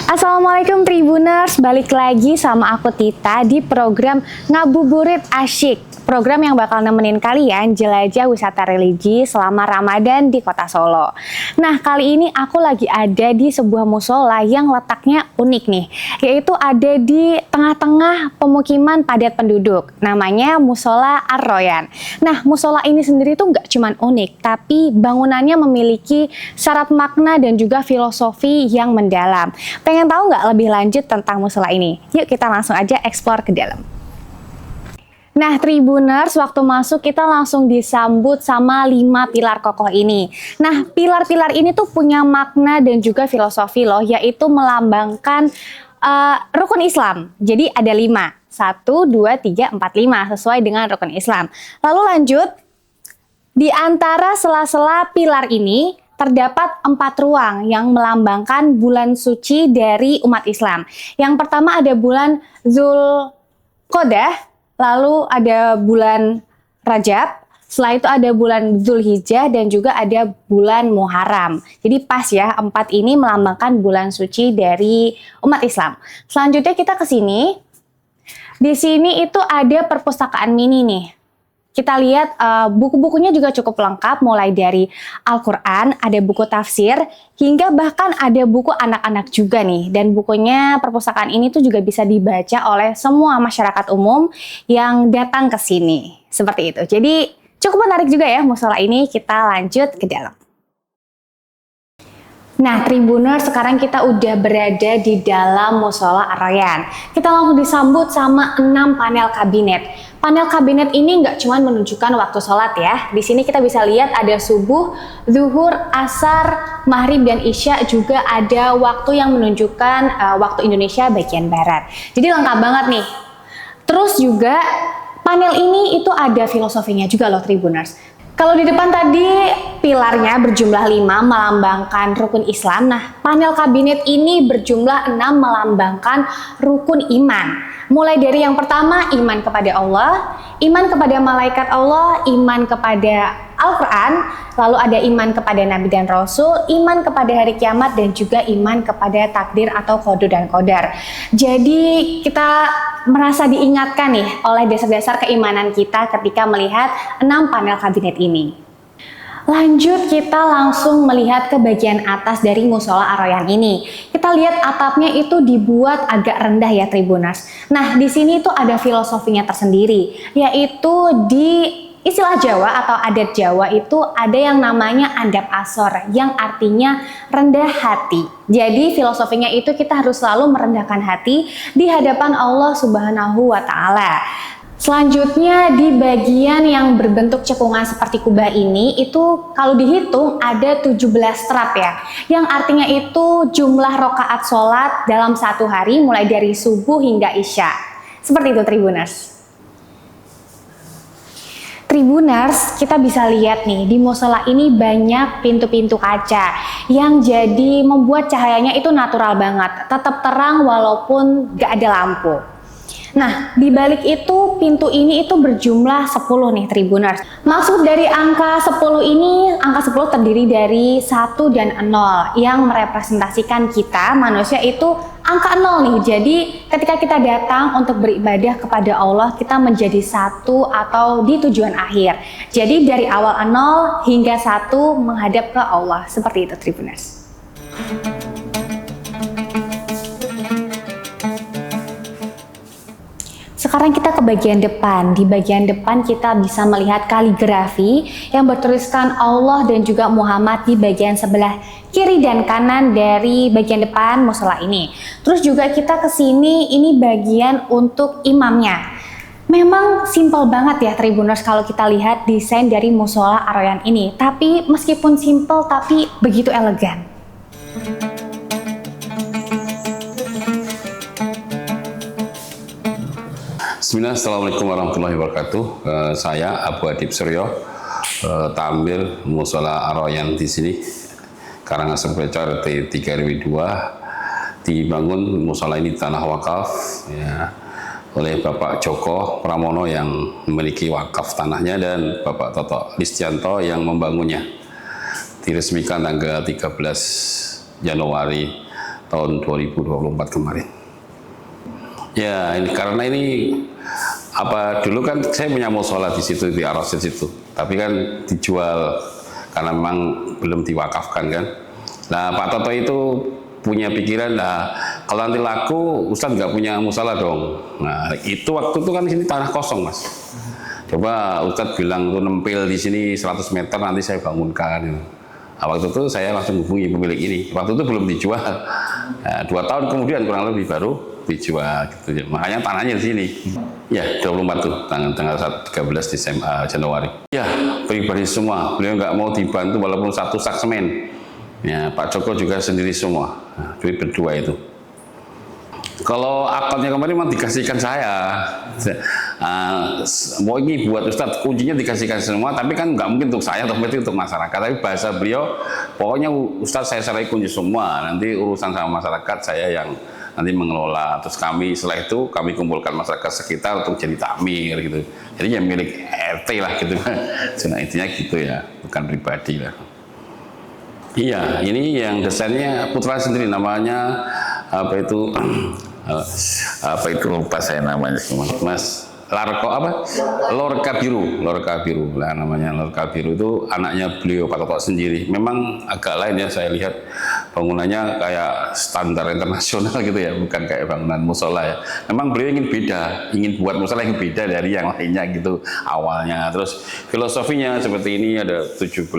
Assalamualaikum Tribuners, balik lagi sama aku Tita di program Ngabuburit Asyik. Program yang bakal nemenin kalian jelajah wisata religi selama Ramadan di kota Solo. Nah, kali ini aku lagi ada di sebuah musola yang letaknya unik nih, yaitu ada di tengah-tengah pemukiman padat penduduk. Namanya Musola Ar-Royan. Nah, musola ini sendiri tuh nggak cuman unik, tapi bangunannya memiliki syarat makna dan juga filosofi yang mendalam. Pengen tahu nggak lebih lanjut tentang musola ini? Yuk kita langsung aja explore ke dalam. Nah, Tribuners, waktu masuk kita langsung disambut sama 5 pilar kokoh ini. Nah, pilar-pilar ini tuh punya makna dan juga filosofi loh, yaitu melambangkan rukun Islam. Jadi ada 5. 1, 2, 3, 4, 5 sesuai dengan rukun Islam. Lalu lanjut, di antara sela-sela pilar ini terdapat 4 ruang yang melambangkan bulan suci dari umat Islam. Yang pertama ada bulan Zulqa'dah, lalu ada bulan Rajab, setelah itu ada bulan Dzulhijjah dan juga ada bulan Muharram. Jadi pas ya, 4 ini melambangkan bulan suci dari umat Islam. Selanjutnya kita ke sini. Di sini itu ada perpustakaan mini nih. Kita lihat buku-bukunya juga cukup lengkap, mulai dari Al-Quran, ada buku tafsir, hingga bahkan ada buku anak-anak juga nih. Dan bukunya perpustakaan ini tuh juga bisa dibaca oleh semua masyarakat umum yang datang ke sini. Seperti itu. Jadi cukup menarik juga ya musola ini. Kita lanjut ke dalam. Nah, Tribuners, sekarang kita udah berada di dalam Musola Ar-Royan. Kita langsung disambut sama 6 panel kabinet. Panel kabinet ini nggak cuma menunjukkan waktu sholat ya. Di sini kita bisa lihat ada subuh, zuhur, asar, maghrib, dan isya. Juga ada waktu yang menunjukkan waktu Indonesia bagian barat. Jadi lengkap banget nih. Terus juga panel ini itu ada filosofinya juga loh, Tribuners. Kalau di depan tadi pilarnya berjumlah 5 melambangkan rukun Islam. Nah, panel kabinet ini berjumlah 6 melambangkan rukun iman. Mulai dari yang pertama, iman kepada Allah, iman kepada malaikat Allah, iman kepada Al-Quran, lalu ada iman kepada Nabi dan Rasul, iman kepada hari kiamat, dan juga iman kepada takdir atau qada dan qadar. Jadi kita merasa diingatkan nih oleh dasar-dasar keimanan kita ketika melihat 6 panel kabinet ini. Lanjut, kita langsung melihat ke bagian atas dari Musola Ar-Royan ini. Kita lihat atapnya itu dibuat agak rendah ya, Tribuners. Nah, di sini tuh ada filosofinya tersendiri, yaitu di istilah Jawa atau adat Jawa itu ada yang namanya andap asor, yang artinya rendah hati. Jadi filosofinya itu kita harus selalu merendahkan hati di hadapan Allah Subhanahu wa Ta'ala. Selanjutnya di bagian yang berbentuk cekungan seperti kubah ini itu kalau dihitung ada 17 trap ya, yang artinya itu jumlah rokaat sholat dalam satu hari mulai dari subuh hingga isya. Seperti itu, Tribuners. Tribuners, kita bisa lihat nih di musola ini banyak pintu-pintu kaca yang jadi membuat cahayanya itu natural banget, tetap terang walaupun gak ada lampu. Nah, di balik itu pintu ini itu berjumlah 10 nih, Tribuners. Maksud dari angka 10 ini, angka 10 terdiri dari 1 dan 0 yang merepresentasikan kita manusia itu angka 0 nih. Jadi ketika kita datang untuk beribadah kepada Allah, kita menjadi 1 atau di tujuan akhir. Jadi dari awal 0 hingga 1 menghadap ke Allah. Seperti itu, Tribuners. Sekarang kita ke bagian depan. Di bagian depan kita bisa melihat kaligrafi yang bertuliskan Allah dan juga Muhammad di bagian sebelah kiri dan kanan dari bagian depan musola ini. Terus juga kita ke sini, ini bagian untuk imamnya. Memang simpel banget ya, Tribuners, kalau kita lihat desain dari Musola Ar-Royan ini. Tapi meskipun simpel tapi begitu elegan. Bismillah, Assalamualaikum warahmatullahi wabarakatuh. Saya Abu Adib Suryo, tampil Musola Ar-Royan di sini. Karangasem Plecor RT 3 RW 2. Dibangun musola ini tanah wakaf ya, oleh Bapak Joko Pramono yang memiliki wakaf tanahnya dan Bapak Toto Listianto yang membangunnya. Diresmikan tanggal 13 Januari tahun 2024 kemarin. Ya, karena ini dulu kan saya punya musola di situ, di Ar-Rasyid situ, tapi kan dijual karena memang belum diwakafkan kan. Nah, Pak Toto itu punya pikiran, kalau nanti laku Ustadz nggak punya musola dong. Nah, itu waktu itu kan di sini tanah kosong, Mas. Coba Ustadz bilang tuh nempel di sini 100 meter nanti saya bangunkan. Nah, waktu itu saya langsung hubungi pemilik ini. Waktu itu belum dijual. Nah, 2 tahun kemudian kurang lebih baru dijual gitu. Makanya tanahnya di sini. Ya, 24 tuh tanggal 13 Desember Januari. Ya, pribadi semua. Beliau nggak mau dibantu walaupun 1 sak semen. Ya, Pak Joko juga sendiri semua. Nah, duit berdua itu. Kalau akadnya kemarin memang dikasihkan saya. Mau ini buat Ustadz, kuncinya dikasihkan semua, tapi kan nggak mungkin untuk saya, tapi untuk masyarakat. Tapi bahasa beliau, pokoknya Ustadz saya serai kunci semua. Nanti urusan sama masyarakat saya yang nanti mengelola. Terus kami setelah itu kami kumpulkan masyarakat sekitar untuk jadi takmir gitu. Jadi ya milik RT lah gitu. Nah, intinya gitu ya, bukan pribadi lah. Iya, ini yang desainnya putra sendiri, namanya apa itu lupa saya namanya, Mas Larko Lorca Biru. Nah, namanya Lorca Biru itu anaknya beliau Pak Toto sendiri. Memang agak lain ya, saya lihat bangunannya kayak standar internasional gitu ya, bukan kayak bangunan musola ya. Memang beliau ingin beda, ingin buat musola yang beda dari yang lainnya gitu awalnya. Terus filosofinya seperti ini, ada 17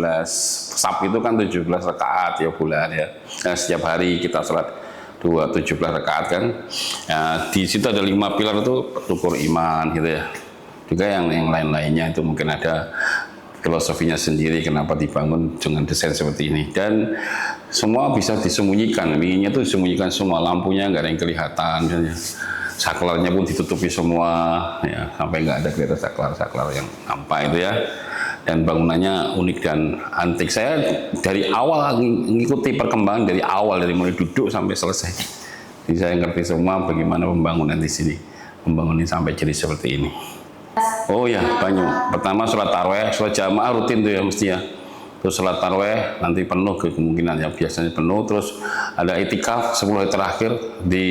saf itu kan 17 rakaat ya bulan ya. Nah, setiap hari kita sholat 17 rakaat kan. Ya, di situ ada 5 pilar itu rukun iman gitu ya. Juga yang lain-lainnya itu mungkin ada filosofinya sendiri kenapa dibangun dengan desain seperti ini. Dan semua bisa disembunyikan, winginya itu disembunyikan semua, lampunya nggak ada yang kelihatan. Ya. Saklarnya pun ditutupi semua, ya, sampai nggak ada kelihatan saklar yang nampak itu ya. Dan bangunannya unik dan antik. Saya dari awal mengikuti perkembangan dari awal, dari mulai duduk sampai selesai. Jadi saya ngerti semua bagaimana pembangunan di sini, pembangunan sampai jadi seperti ini. Oh ya, banyak. Pertama sholat taraweh, sholat jamaah rutin tuh ya mesti ya. Terus sholat taraweh nanti penuh kemungkinan ya, biasanya penuh. Terus ada itikaf 10 hari terakhir. Di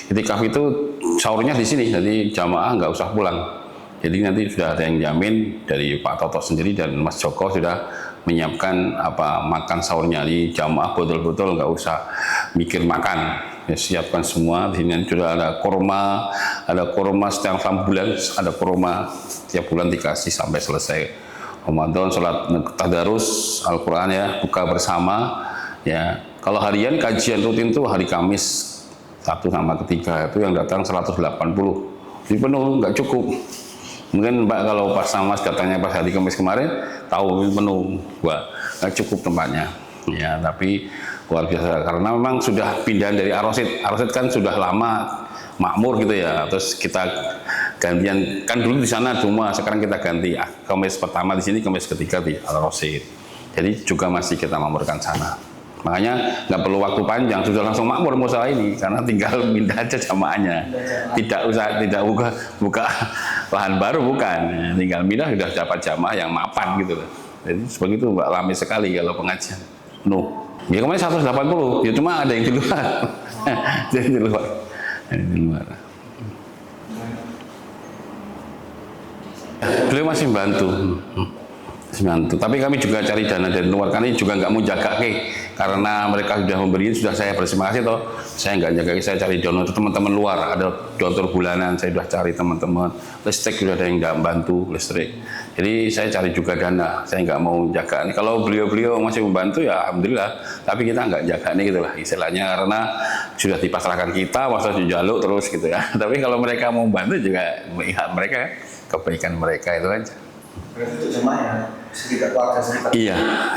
itikaf itu sahurnya di sini, jadi jamaah nggak usah pulang. Jadi nanti sudah ada yang jamin dari Pak Toto sendiri dan Mas Joko sudah menyiapkan makan sahurnya di jamaah, betul-betul nggak usah mikir makan. Ya, siapkan semua. Di sini sudah ada kurma setiap bulan, ada kurma setiap bulan dikasih sampai selesai Ramadan. Sholat tadarus Al-Quran ya, buka bersama ya. Kalau harian kajian rutin itu hari Kamis 1 sama 3 itu yang datang 180. Jadi penuh, nggak cukup. Mungkin Mbak kalau pas sama Mas datangnya pas hari Kamis kemarin tahu penuh, nggak cukup tempatnya ya. Tapi luar biasa karena memang sudah pindahan dari Ar-Rasyid. Ar-Rasyid kan sudah lama makmur gitu ya. Terus kita gantian, kan dulu di sana cuma, sekarang kita ganti Kamis pertama di sini, Kamis ketiga di Ar-Rasyid. Jadi juga masih kita makmurkan sana. Makanya nggak perlu waktu panjang, sudah langsung makmur musola ini karena tinggal pindah aja jamaahnya. Tidak buka lahan baru, bukan. Tinggal pindah sudah dapat jamaah yang mapan gitu loh. Jadi seperti itu Mbak, ramai sekali kalau pengajian. Ya kemarin 180, ya cuma ada yang di luar. Jadi di luar. Di luar. Beliau masih bantu. Tapi kami juga cari dana dari luar, karena ini juga nggak mau jaga karena mereka sudah memberi, sudah saya berterima kasih toh. Saya nggak jaga, saya cari donor teman-teman luar, ada donor bulanan, saya sudah cari teman-teman. Listrik sudah ada yang nggak bantu listrik. Jadi saya cari juga dana, saya nggak mau jaga. Kalau beliau masih membantu ya alhamdulillah, tapi kita nggak jaga nih gitulah istilahnya, karena sudah dipasrahkan kita, masa dijaluk terus gitu ya. Tapi kalau mereka mau membantu juga melihat mereka, kebaikan mereka itu aja. Berarti itu jemaah sekitar keluarga sekitar. Iya,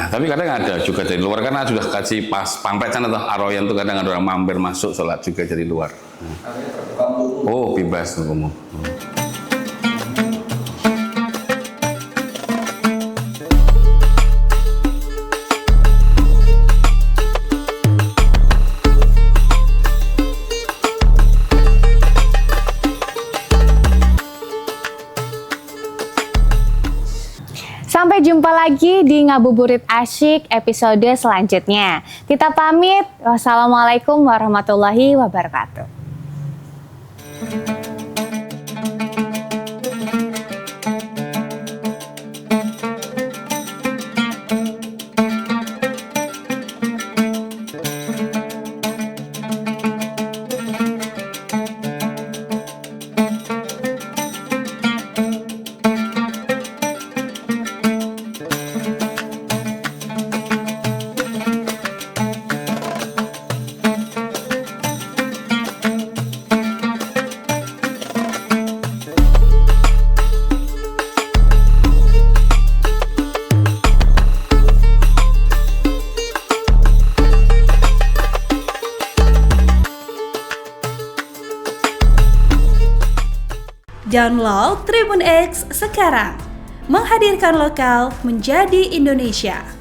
tapi kadang ada juga dari luar, karena sudah kasih pas pampet sana atau Aroyan tuh kadang ada orang mampir masuk sholat juga dari luar. Artinya terbuka untuk Oh, bebas tuh kamu. Sampai jumpa lagi di Ngabuburit Asyik episode selanjutnya. Kita pamit. Wassalamualaikum warahmatullahi wabarakatuh. Download Tribun X sekarang, menghadirkan lokal menjadi Indonesia.